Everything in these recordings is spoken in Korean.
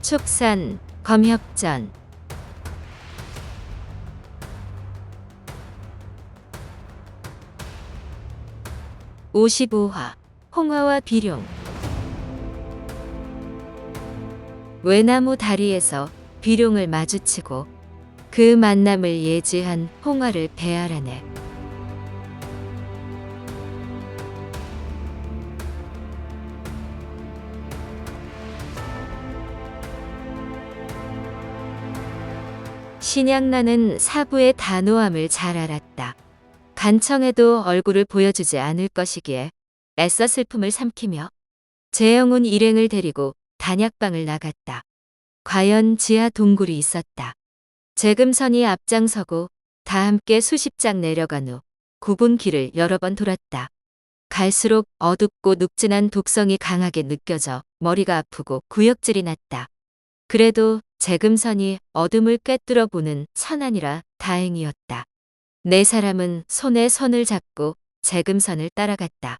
축산, 검협전. 55화 홍화와 비룡. 외나무 다리에서 비룡을 마주치고 그 만남을 예지한 홍화를 배알아내. 신양나는 사부의 단호함을 잘 알았다. 간청에도 얼굴을 보여주지 않을 것이기에 애써 슬픔을 삼키며 재영운 일행을 데리고 단약방을 나갔다. 과연 지하 동굴이 있었다. 재금선이 앞장서고 다 함께 수십 장 내려간 후 굽은 길을 여러 번 돌았다. 갈수록 어둡고 눅진한 독성이 강하게 느껴져 머리가 아프고 구역질이 났다. 그래도 재금선이 어둠을 꿰뚫어 보는 선안이라 다행이었다. 네 사람은 손에 손을 잡고 재금선을 따라갔다.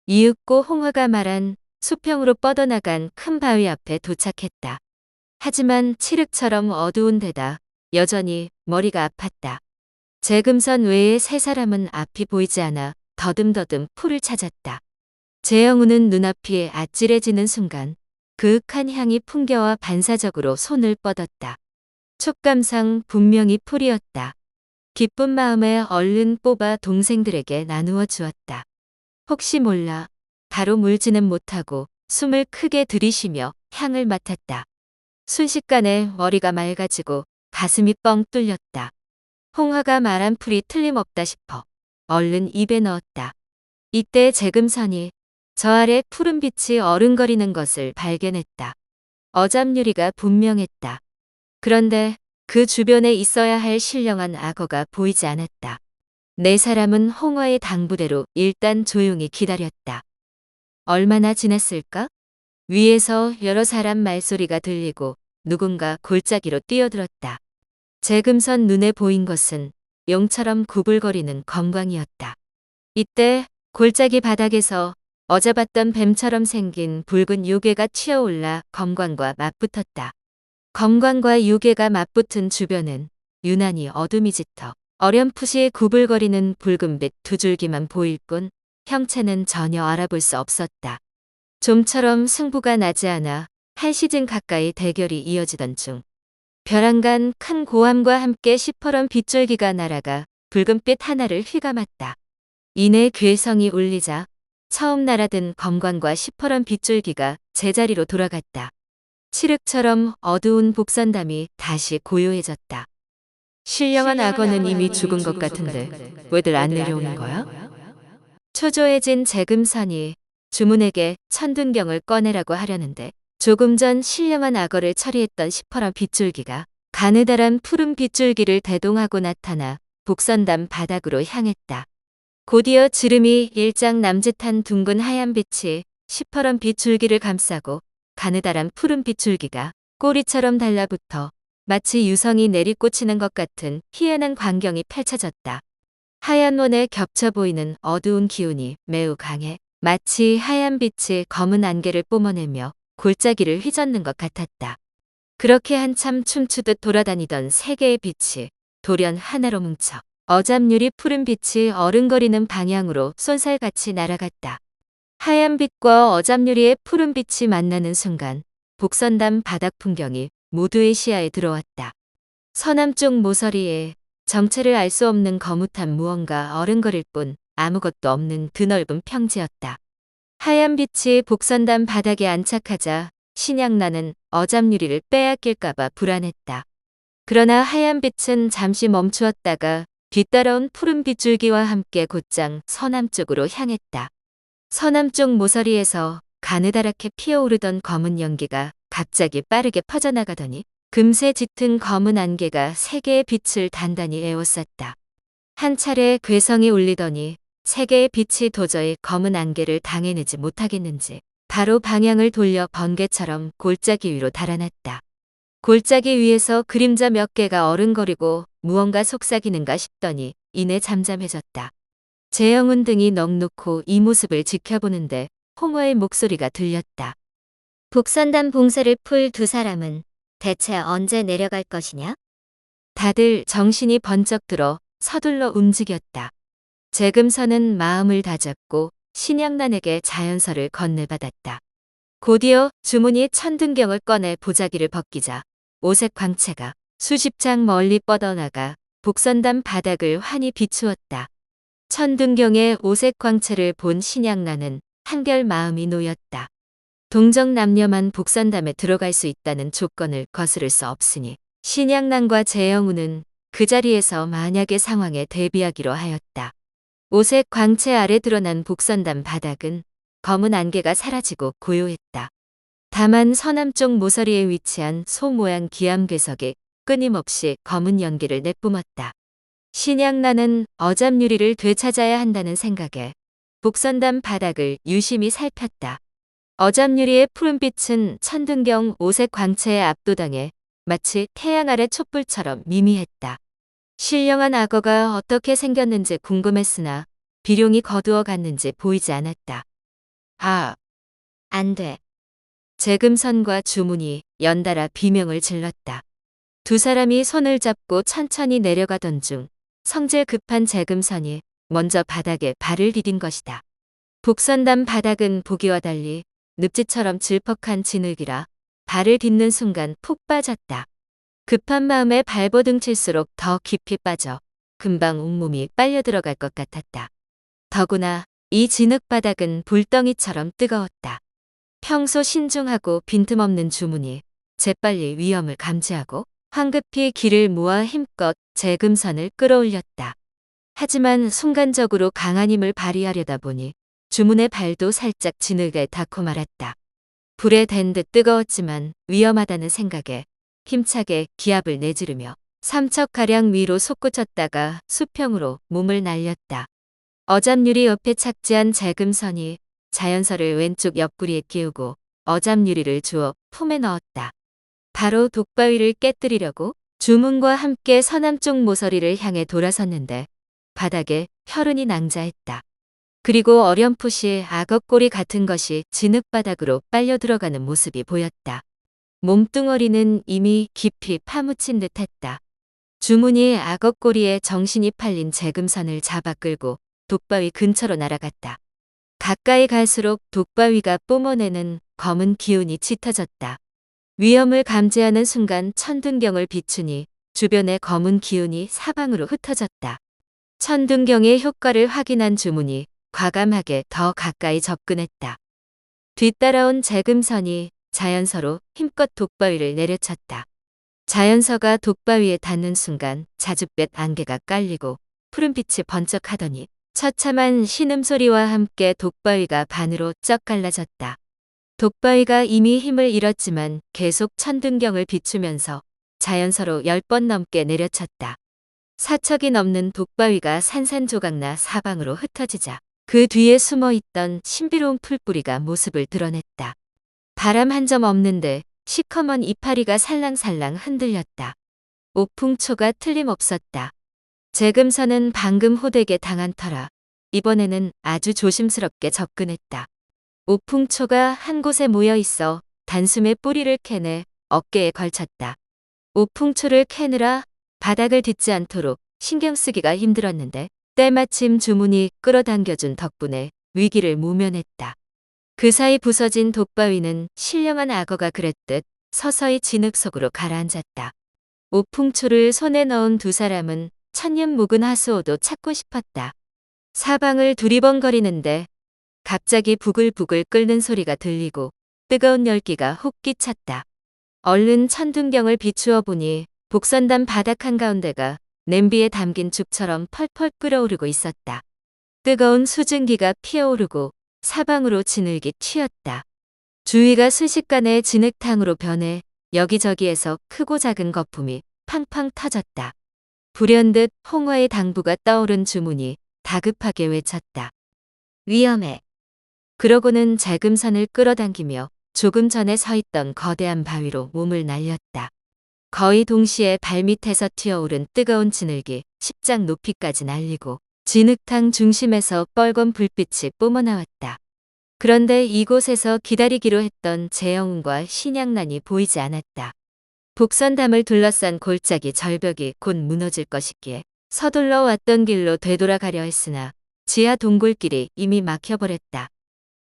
이윽고 홍화가 말한 수평으로 뻗어나간 큰 바위 앞에 도착했다. 하지만 칠흑처럼 어두운 데다 여전히 머리가 아팠다. 재금선 외에 세 사람은 앞이 보이지 않아 더듬더듬 풀을 찾았다. 재영우는 눈앞이 아찔해지는 순간 그윽한 향이 풍겨와 반사적으로 손을 뻗었다. 촉감상 분명히 풀이었다. 기쁜 마음에 얼른 뽑아 동생들에게 나누어 주었다. 혹시 몰라 바로 물지는 못하고 숨을 크게 들이쉬며 향을 맡았다. 순식간에 머리가 맑아지고 가슴이 뻥 뚫렸다. 홍화가 말한 풀이 틀림없다 싶어 얼른 입에 넣었다. 이때 재금선이 저 아래 푸른 빛이 어른거리는 것을 발견했다. 어잡유리가 분명했다. 그런데 그 주변에 있어야 할 신령한 악어가 보이지 않았다. 네 사람은 홍화의 당부대로 일단 조용히 기다렸다. 얼마나 지났을까? 위에서 여러 사람 말소리가 들리고 누군가 골짜기로 뛰어들었다. 재금선 눈에 보인 것은 용처럼 구불거리는 검광이었다. 이때 골짜기 바닥에서 어제 봤던 뱀처럼 생긴 붉은 요괴가 튀어올라 검광과 맞붙었다. 검광과 요괴가 맞붙은 주변은 유난히 어둠이 짙어 어렴풋이 구불거리는 붉은빛 두 줄기만 보일 뿐 형체는 전혀 알아볼 수 없었다. 좀처럼 승부가 나지 않아 한 시즌 가까이 대결이 이어지던 중 벼랑간 큰 고함과 함께 시퍼런 빗줄기가 날아가 붉은빛 하나를 휘감았다. 이내 괴성이 울리자 처음 날아든 검광과 시퍼런 빗줄기가 제자리로 돌아갔다. 칠흑처럼 어두운 복선담이 다시 고요해졌다. 신령한 악어는 이미 죽은 것 같은데 왜들 안 내려오는 거야? 초조해진 재금선이 주문에게 천둔경을 꺼내라고 하려는데 조금 전 신령한 악어를 처리했던 시퍼런 빗줄기가 가느다란 푸른 빗줄기를 대동하고 나타나 복선담 바닥으로 향했다. 곧이어 지름이 일장 남짓한 둥근 하얀 빛이 시퍼런 빗줄기를 감싸고 가느다란 푸른 빗줄기가 꼬리처럼 달라붙어 마치 유성이 내리꽂히는 것 같은 희한한 광경이 펼쳐졌다. 하얀 원에 겹쳐 보이는 어두운 기운이 매우 강해 마치 하얀 빛이 검은 안개를 뿜어내며 골짜기를 휘젓는 것 같았다. 그렇게 한참 춤추듯 돌아다니던 세 개의 빛이 돌연 하나로 뭉쳐 어잡유리 푸른 빛이 어른거리는 방향으로 쏜살같이 날아갔다. 하얀 빛과 어잡유리의 푸른 빛이 만나는 순간 복선담 바닥 풍경이 모두의 시야에 들어왔다. 서남쪽 모서리에 정체를 알 수 없는 거뭇한 무언가 어른거릴 뿐 아무것도 없는 드넓은 평지였다. 하얀 빛이 복선담 바닥에 안착하자 신양나는 어잡유리를 빼앗길까봐 불안했다. 그러나 하얀 빛은 잠시 멈추었다가 뒤따라온 푸른 빗줄기와 함께 곧장 서남쪽으로 향했다. 서남쪽 모서리에서 가느다랗게 피어오르던 검은 연기가 갑자기 빠르게 퍼져나가더니 금세 짙은 검은 안개가 세 개의 빛을 단단히 에워쌌다. 한 차례 괴성이 울리더니 세 개의 빛이 도저히 검은 안개를 당해내지 못하겠는지 바로 방향을 돌려 번개처럼 골짜기 위로 달아났다. 골짜기 위에서 그림자 몇 개가 어른거리고 무언가 속삭이는가 싶더니 이내 잠잠해졌다. 재영운 등이 넋놓고 이 모습을 지켜보는데 홍화의 목소리가 들렸다. 복선담 봉쇄를 풀 두 사람은 대체 언제 내려갈 것이냐? 다들 정신이 번쩍 들어 서둘러 움직였다. 재금선은 마음을 다잡고 신양난에게 자연서를 건네받았다. 곧이어 주문이 천둥경을 꺼내 보자기를 벗기자 오색 광채가 수십 장 멀리 뻗어나가 복선담 바닥을 환히 비추었다. 천둥경의 오색 광채를 본 신양난은 한결 마음이 놓였다. 동정 남녀만 복선담에 들어갈 수 있다는 조건을 거스를 수 없으니 신양난과 재영우는 그 자리에서 만약의 상황에 대비하기로 하였다. 오색 광채 아래 드러난 복선담 바닥은 검은 안개가 사라지고 고요했다. 다만 서남쪽 모서리에 위치한 소 모양 기암괴석이 끊임없이 검은 연기를 내뿜었다. 신양난은 어잡유리를 되찾아야 한다는 생각에 복선담 바닥을 유심히 살폈다. 어잡유리의 푸른빛은 천둥경 오색 광채에 압도당해 마치 태양 아래 촛불처럼 미미했다. 신령한 악어가 어떻게 생겼는지 궁금했으나 비룡이 거두어 갔는지 보이지 않았다. 아, 안 돼. 재금선과 주문이 연달아 비명을 질렀다. 두 사람이 손을 잡고 천천히 내려가던 중 성질 급한 재금선이 먼저 바닥에 발을 디딘 것이다. 복선담 바닥은 보기와 달리 늪지처럼 질퍽한 진흙이라 발을 딛는 순간 푹 빠졌다. 급한 마음에 발버둥 칠수록 더 깊이 빠져 금방 온몸이 빨려 들어갈 것 같았다. 더구나 이 진흙 바닥은 불덩이처럼 뜨거웠다. 평소 신중하고 빈틈없는 주문이 재빨리 위험을 감지하고 황급히 기를 모아 힘껏 재금선을 끌어올렸다. 하지만 순간적으로 강한 힘을 발휘하려다 보니 주문의 발도 살짝 진흙에 닿고 말았다. 불에 댄 듯 뜨거웠지만 위험하다는 생각에 힘차게 기압을 내지르며 3척가량 위로 솟구쳤다가 수평으로 몸을 날렸다. 어잡유리 옆에 착지한 재금선이 자연서를 왼쪽 옆구리에 끼우고 어잡유리를 주워 품에 넣었다. 바로 독바위를 깨뜨리려고 주문과 함께 서남쪽 모서리를 향해 돌아섰는데 바닥에 혈흔이 낭자했다. 그리고 어렴풋이 악어꼬리 같은 것이 진흙바닥으로 빨려 들어가는 모습이 보였다. 몸뚱어리는 이미 깊이 파묻힌 듯했다. 주문이 악어꼬리에 정신이 팔린 재금선을 잡아 끌고 독바위 근처로 날아갔다. 가까이 갈수록 독바위가 뿜어내는 검은 기운이 짙어졌다. 위험을 감지하는 순간 천둥경을 비추니 주변의 검은 기운이 사방으로 흩어졌다. 천둥경의 효과를 확인한 주문이 과감하게 더 가까이 접근했다. 뒤따라온 재금선이 자연서로 힘껏 독바위를 내려쳤다. 자연서가 독바위에 닿는 순간 자줏빛 안개가 깔리고 푸른빛이 번쩍하더니 처참한 신음소리와 함께 독바위가 반으로 쩍 갈라졌다. 독바위가 이미 힘을 잃었지만 계속 천둥경을 비추면서 자연서로 10번 넘게 내려쳤다. 사척이 넘는 독바위가 산산조각나 사방으로 흩어지자 그 뒤에 숨어있던 신비로운 풀뿌리가 모습을 드러냈다. 바람 한 점 없는데 시커먼 이파리가 살랑살랑 흔들렸다. 오풍초가 틀림없었다. 재금선은 방금 호되게 당한 터라 이번에는 아주 조심스럽게 접근했다. 오풍초가 한 곳에 모여 있어 단숨에 뿌리를 캐내 어깨에 걸쳤다. 오풍초를 캐느라 바닥을 딛지 않도록 신경 쓰기가 힘들었는데 때마침 주문이 끌어당겨준 덕분에 위기를 모면했다. 그 사이 부서진 독바위는 신령한 악어가 그랬듯 서서히 진흙 속으로 가라앉았다. 오풍초를 손에 넣은 두 사람은 천년 묵은 하수오도 찾고 싶었다. 사방을 두리번거리는데 갑자기 부글부글 끓는 소리가 들리고 뜨거운 열기가 훅 끼쳤다. 얼른 천둥경을 비추어 보니 복선담 바닥 한가운데가 냄비에 담긴 죽처럼 펄펄 끓어오르고 있었다. 뜨거운 수증기가 피어오르고 사방으로 진흙이 튀었다. 주위가 순식간에 진흙탕으로 변해 여기저기에서 크고 작은 거품이 팡팡 터졌다. 불현듯 홍화의 당부가 떠오른 주문이 다급하게 외쳤다. 위험해. 그러고는 재금선을 끌어당기며 조금 전에 서 있던 거대한 바위로 몸을 날렸다. 거의 동시에 발밑에서 튀어오른 뜨거운 진흙이 10장 높이까지 날리고 진흙탕 중심에서 빨간 불빛이 뿜어나왔다. 그런데 이곳에서 기다리기로 했던 재영운과 신양난이 보이지 않았다. 복선담을 둘러싼 골짜기 절벽이 곧 무너질 것이기에 서둘러 왔던 길로 되돌아가려 했으나 지하 동굴길이 이미 막혀버렸다.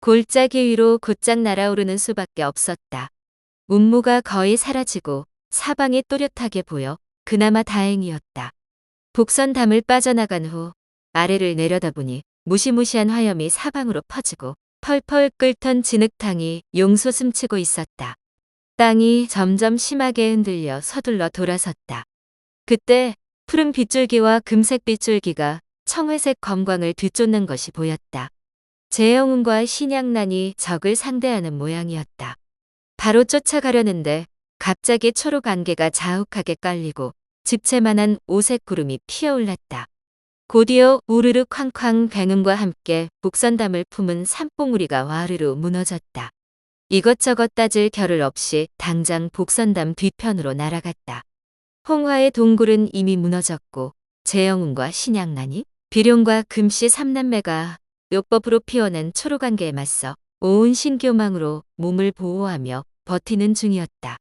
골짜기 위로 곧장 날아오르는 수밖에 없었다. 운무가 거의 사라지고 사방이 또렷하게 보여 그나마 다행이었다. 복선담을 빠져나간 후 아래를 내려다보니 무시무시한 화염이 사방으로 퍼지고 펄펄 끓던 진흙탕이 용솟음치고 있었다. 땅이 점점 심하게 흔들려 서둘러 돌아섰다. 그때 푸른 빗줄기와 금색 빗줄기가 청회색 검광을 뒤쫓는 것이 보였다. 재영운과 신양난이 적을 상대하는 모양이었다. 바로 쫓아가려는데 갑자기 초록 안개가 자욱하게 깔리고 집채만한 오색 구름이 피어올랐다. 곧이어 우르르 쾅쾅 굉음과 함께 복선담을 품은 산봉우리가 와르르 무너졌다. 이것저것 따질 겨를 없이 당장 복선담 뒤편으로 날아갔다. 홍화의 동굴은 이미 무너졌고 재영운과 신양난이 비룡과 금씨 삼남매가 묘법으로 피워낸 초록안개에 맞서 온 신교망으로 몸을 보호하며 버티는 중이었다.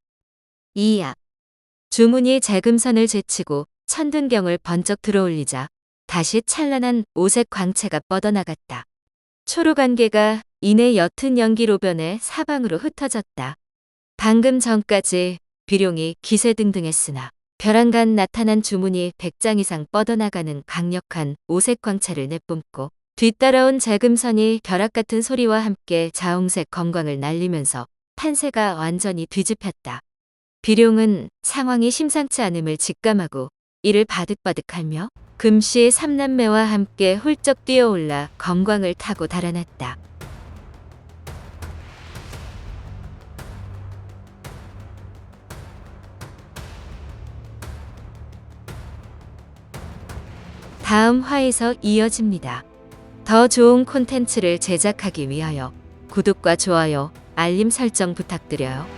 이야. 주문이 재금선을 제치고 천둔경을 번쩍 들어올리자 다시 찬란한 오색 광채가 뻗어나갔다. 초록안개가 이내 옅은 연기로변에 사방으로 흩어졌다. 방금 전까지 비룡이 기세등등했으나 벼랑간 나타난 주문이 100장 이상 뻗어나가는 강력한 오색 광채를 내뿜고 뒤따라온 재금선이 벼락 같은 소리와 함께 자홍색 검광을 날리면서 판세가 완전히 뒤집혔다. 비룡은 상황이 심상치 않음을 직감하고 이를 바득바득하며 금씨 삼남매와 함께 훌쩍 뛰어올라 검광을 타고 달아났다. 다음 화에서 이어집니다. 더 좋은 콘텐츠를 제작하기 위하여 구독과 좋아요, 알림 설정 부탁드려요.